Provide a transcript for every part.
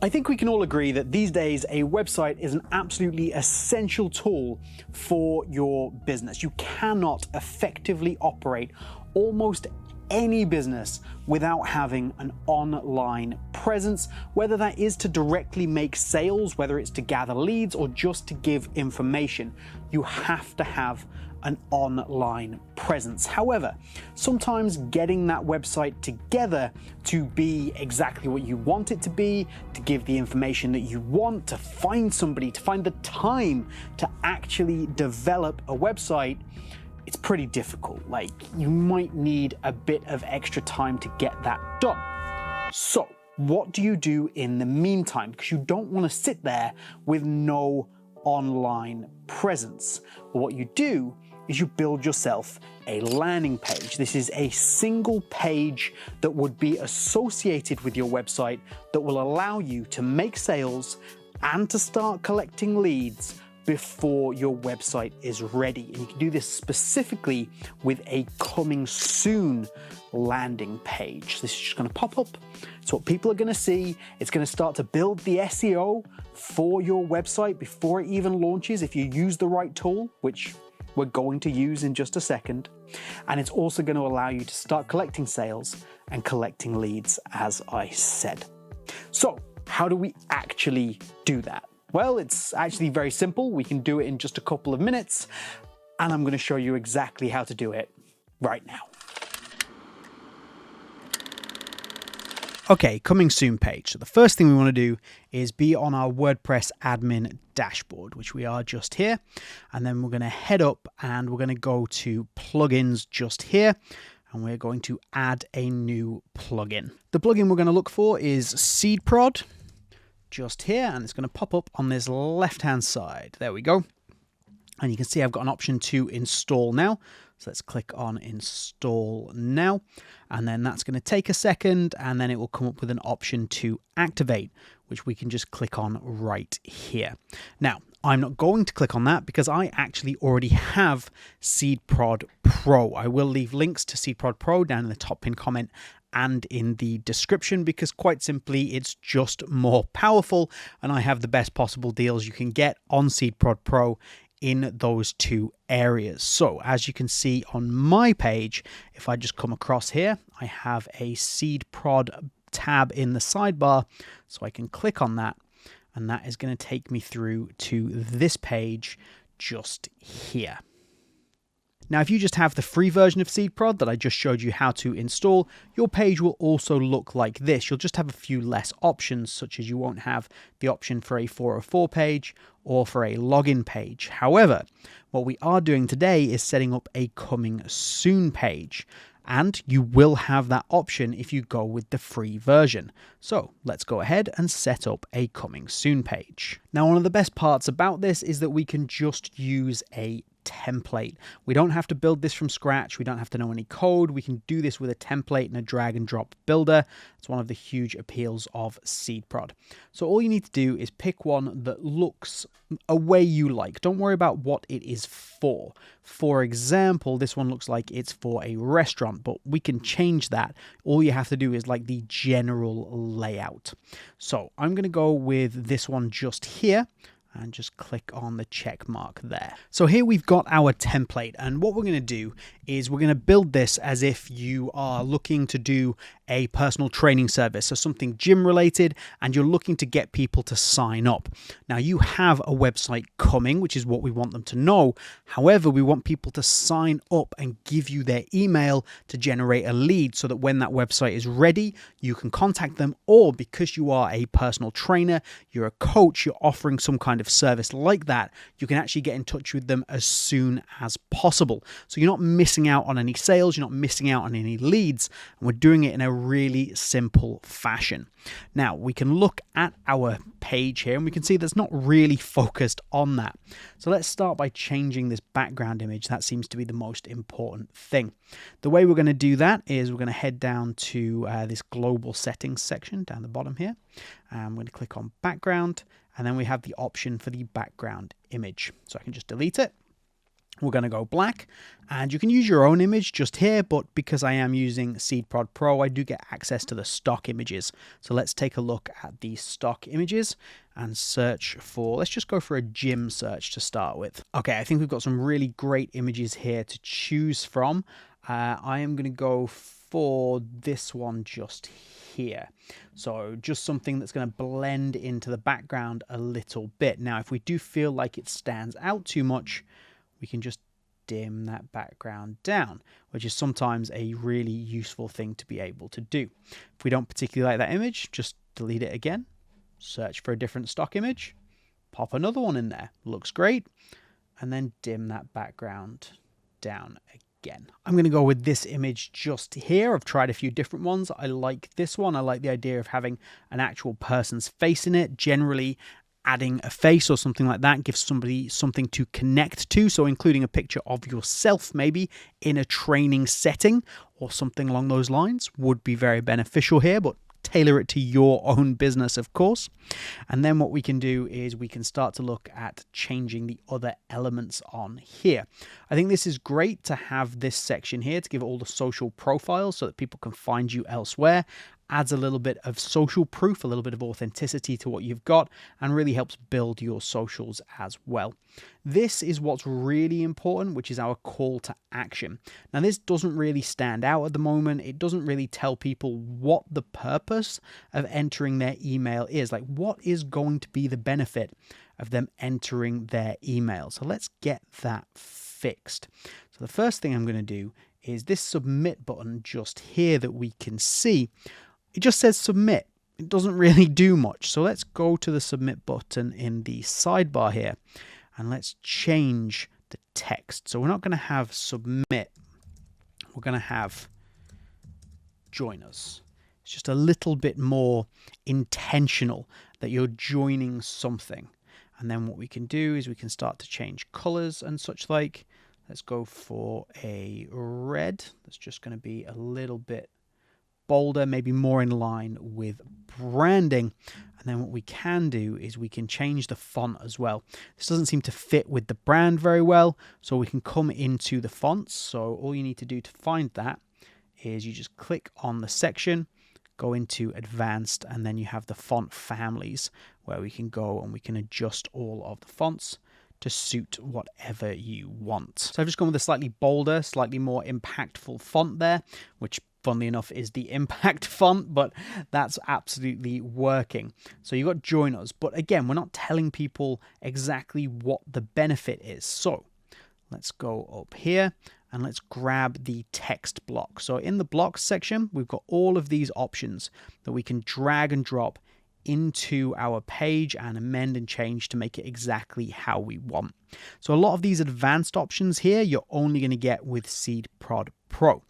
I think we can all agree that these days a website is an absolutely essential tool for your business. You cannot effectively operate almost any business without having an online presence, whether that is to directly make sales, whether it's to gather leads, or just to give information. You have to have an online presence. However, sometimes getting that website together to be exactly what you want it to be, to give the information that you want, to find somebody, to find the time to actually develop a website, it's pretty difficult. Like, you might need a bit of extra time to get that done. So, what do you do in the meantime? Because you don't want to sit there with no online presence. Well, what you do is you build yourself a landing page. This is a single page that would be associated with your website that will allow you to make sales and to start collecting leads before your website is ready. And you can do this specifically with a coming soon landing page. This is just going to pop up. It's what people are going to see. It's going to start to build the SEO for your website before it even launches if you use the right tool, which we're going to use in just a second. And it's also going to allow you to start collecting sales and collecting leads, as I said. So, how do we actually do that? Well, it's actually very simple. We can do it in just a couple of minutes, and I'm going to show you exactly how to do it right now. Okay, coming soon page. So the first thing we want to do is be on our WordPress admin dashboard, which we are just here. And then we're going to head up and we're going to go to plugins just here. And we're going to add a new plugin. The plugin we're going to look for is SeedProd just here. And it's going to pop up on this left-hand side. There we go. And you can see I've got an option to install now. So let's click on install now, and then that's going to take a second, and then it will come up with an option to activate, which we can just click on right here. Now, I'm not going to click on that because I actually already have SeedProd Pro. I will leave links to SeedProd Pro down in the top pinned comment and in the description, because quite simply it's just more powerful, and I have the best possible deals you can get on SeedProd Pro in those two areas. So as you can see on my page, if I just come across here, I have a SeedProd tab in the sidebar, so I can click on that, and that is going to take me through to this page just here. Now, if you just have the free version of SeedProd that I just showed you how to install, your page will also look like this. You'll just have a few less options, such as you won't have the option for a 404 page or for a login page. However, what we are doing today is setting up a coming soon page, and you will have that option if you go with the free version. So let's go ahead and set up a coming soon page. Now, one of the best parts about this is that we can just use a template. We don't have to build this from scratch. We don't have to know any code. We can do this with a template and a drag and drop builder. It's one of the huge appeals of SeedProd. So all you need to do is pick one that looks a way you like. Don't worry about what it is for. For example, this one looks like it's for a restaurant, but we can change that. All you have to do is like the general layout. So I'm going to go with this one just here, and just click on the check mark there. So here we've got our template, and what we're going to do is we're going to build this as if you are looking to do a personal training service, so something gym related, and you're looking to get people to sign up. Now, you have a website coming, which is what we want them to know. However, we want people to sign up and give you their email to generate a lead, so that when that website is ready, you can contact them, or because you are a personal trainer, you're a coach, you're offering some kind of service like that, you can actually get in touch with them as soon as possible. So you're not missing out on any sales, you're not missing out on any leads, and we're doing it in a really simple fashion. Now, we can look at our page here and we can see that's not really focused on that. So let's start by changing this background image. That seems to be the most important thing. The way we're going to do that is we're going to head down to this global settings section down the bottom here. I'm going to click on background, and then we have the option for the background image. So I can just delete it. We're going to go black, and you can use your own image just here, but because I am using SeedProd Pro, I do get access to the stock images. So let's take a look at the stock images and search for, let's just go for a gym search to start with. Okay, I think we've got some really great images here to choose from. I am going to go for this one just here. So just something that's going to blend into the background a little bit. Now, if we do feel like it stands out too much, we can just dim that background down, which is sometimes a really useful thing to be able to do. If we don't particularly like that image, just delete it again, search for a different stock image, pop another one in there, looks great, and then dim that background down again. I'm going to go with this image just here. I've tried a few different ones. I like this one. I like the idea of having an actual person's face in it. Generally, adding a face or something like that gives somebody something to connect to. So including a picture of yourself maybe in a training setting or something along those lines would be very beneficial here, but tailor it to your own business, of course. And then what we can do is we can start to look at changing the other elements on here. I think this is great to have this section here to give all the social profiles so that people can find you elsewhere. Adds a little bit of social proof, a little bit of authenticity to what you've got, and really helps build your socials as well. This is what's really important, which is our call to action. Now, this doesn't really stand out at the moment. It doesn't really tell people what the purpose of entering their email is. Like, what is going to be the benefit of them entering their email? So let's get that fixed. So the first thing I'm going to do is this submit button just here that we can see. It just says submit. It doesn't really do much. So let's go to the submit button in the sidebar here and let's change the text. So we're not going to have submit. We're going to have join us. It's just a little bit more intentional that you're joining something. And then what we can do is we can start to change colors and such like. Let's go for a red. That's just going to be a little bit bolder, maybe more in line with branding. And then what we can do is we can change the font as well. This doesn't seem to fit with the brand very well, so we can come into the fonts. So all you need to do to find that is you just click on the section, go into advanced, and then you have the font families where we can go and we can adjust all of the fonts to suit whatever you want. So I've just gone with a slightly bolder, slightly more impactful font there, which funnily enough is the impact font, but that's absolutely working. So you've got join us, but again, we're not telling people exactly what the benefit is. So let's go up here and let's grab the text block. So in the blocks section, we've got all of these options that we can drag and drop into our page and amend and change to make it exactly how we want. So a lot of these advanced options here, you're only going to get with SeedProd Pro.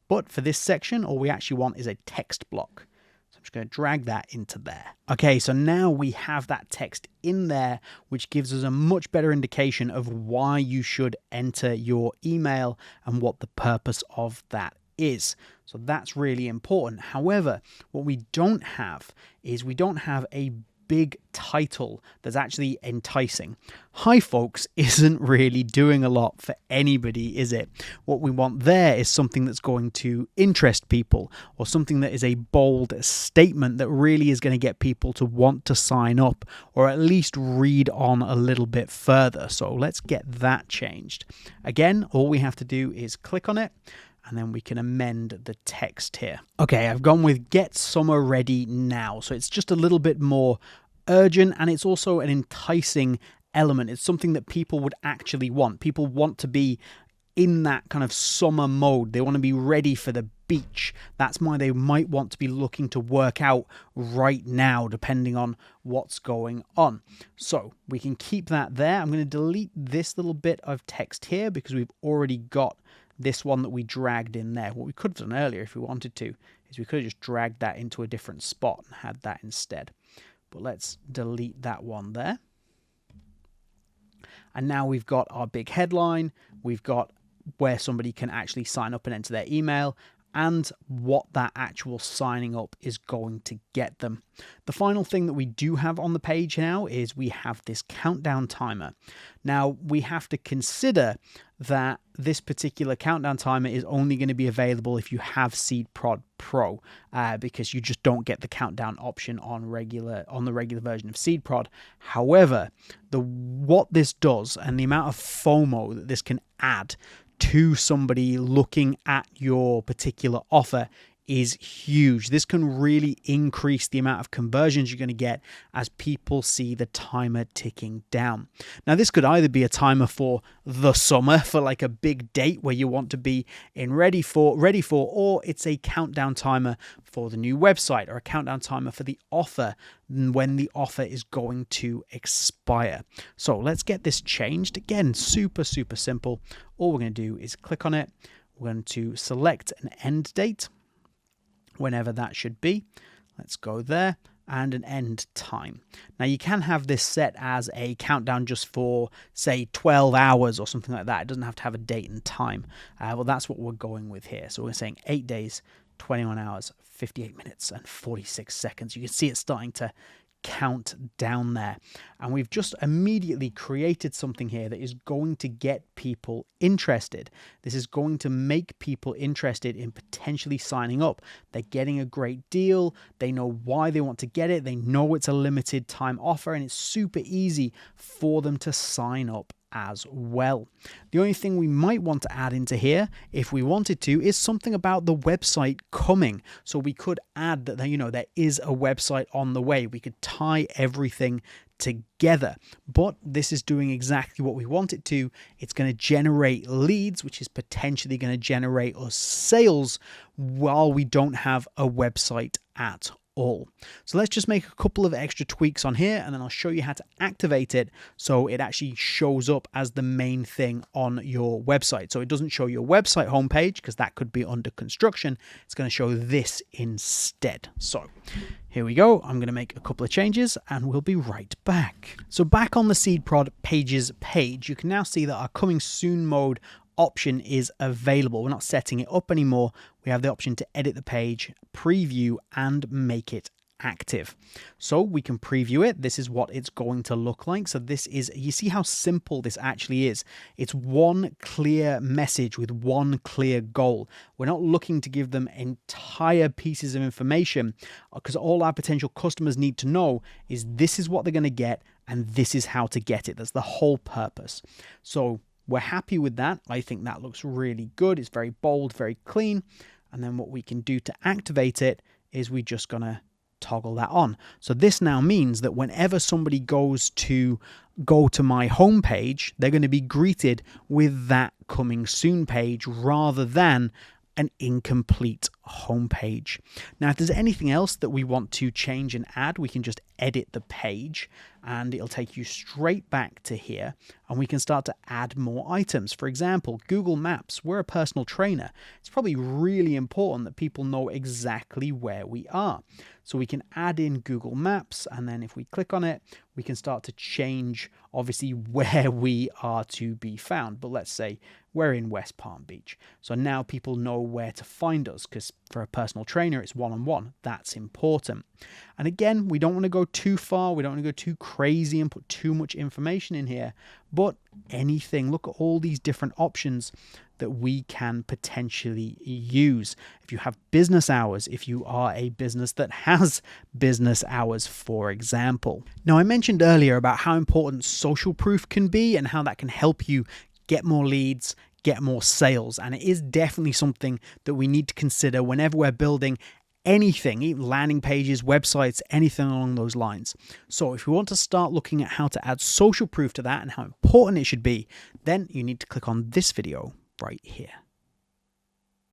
But for this section, all we actually want is a text block. So I'm just going to drag that into there. Okay, so now we have that text in there, which gives us a much better indication of why you should enter your email and what the purpose of that is. So that's really important. However, what we don't have is we don't have a big title that's actually enticing. Hi folks isn't really doing a lot for anybody, is it? What we want there is something that's going to interest people, or something that is a bold statement that really is going to get people to want to sign up or at least read on a little bit further. So let's get that changed. Again, all we have to do is click on it, and then we can amend the text here. Okay, I've gone with get summer ready now. So it's just a little bit more urgent, and it's also an enticing element. It's something that people would actually want. People want to be in that kind of summer mode. They want to be ready for the beach. That's why they might want to be looking to work out right now, depending on what's going on. So we can keep that there. I'm going to delete this little bit of text here because we've already got this one that we dragged in there. What we could have done earlier if we wanted to is we could have just dragged that into a different spot and had that instead. But let's delete that one there. And now we've got our big headline. We've got where somebody can actually sign up and enter their email. and what that actual signing up is going to get them. The final thing that we do have on the page now is we have this countdown timer. Now, we have to consider that this particular countdown timer is only going to be available if you have SeedProd Pro, because you just don't get the countdown option on the regular version of SeedProd. However, what this does and the amount of FOMO that this can add to somebody looking at your particular offer is huge. This can really increase the amount of conversions you're going to get as people see the timer ticking down. Now, this could either be a timer for the summer, for like a big date where you want to be ready for, or it's a countdown timer for the new website, or a countdown timer for the offer when the offer is going to expire. So let's get this changed. Again, super simple. All we're going to do is click on it. We're going to select an end date, whenever that should be. Let's go there, and an end time. Now, you can have this set as a countdown just for, say, 12 hours or something like that. It doesn't have to have a date and time. Well, that's what we're going with here. So we're saying 8 days, 21 hours, 58 minutes, and 46 seconds. You can see it starting to count down there, and we've just immediately created something here that is going to get people interested. This is going to make people interested in potentially signing up. They're getting a great deal, they know why they want to get it, they know it's a limited time offer, and it's super easy for them to sign up as well. The only thing we might want to add into here, if we wanted to, is something about the website coming. So we could add that, you know, there is a website on the way. We could tie everything together, but this is doing exactly what we want it to. It's going to generate leads, which is potentially going to generate us sales while we don't have a website at all. So let's just make a couple of extra tweaks on here, and then I'll show you how to activate it so it actually shows up as the main thing on your website. So it doesn't show your website homepage, because that could be under construction. It's going to show this instead. So here we go. I'm going to make a couple of changes and we'll be right back. So back on the SeedProd pages page, you can now see that our coming soon mode option is available. We're not setting it up anymore. We have the option to edit the page, preview, and make it active. So we can preview it. This is what it's going to look like. So this is, you see how simple this actually is. It's one clear message with one clear goal. We're not looking to give them entire pieces of information, because all our potential customers need to know is this is what they're going to get and this is how to get it. That's the whole purpose. So we're happy with that. I think that looks really good. It's very bold, very clean. And then what we can do to activate it is we're just going to toggle that on. So this now means that whenever somebody goes to go to my homepage, they're going to be greeted with that coming soon page rather than an incomplete homepage. Now, if there's anything else that we want to change and add, we can just edit the page and it'll take you straight back to here, and we can start to add more items. For example, Google Maps. We're a personal trainer. It's probably really important that people know exactly where we are. So we can add in Google Maps, and then if we click on it, we can start to change, obviously, where we are to be found. But let's say we're in West Palm Beach. So now people know where to find us, because for a personal trainer, it's one-on-one. That's important. And again, we don't want to go too far. We don't want to go too crazy and put too much information in here. But anything, look at all these different options that we can potentially use. If you have business hours, if you are a business that has business hours, for example. Now, I mentioned earlier about how important social proof can be and how that can help you get more leads, get more sales. And it is definitely something that we need to consider whenever we're building anything, even landing pages, websites, anything along those lines. So if we want to start looking at how to add social proof to that and how important it should be, then you need to click on this video right here.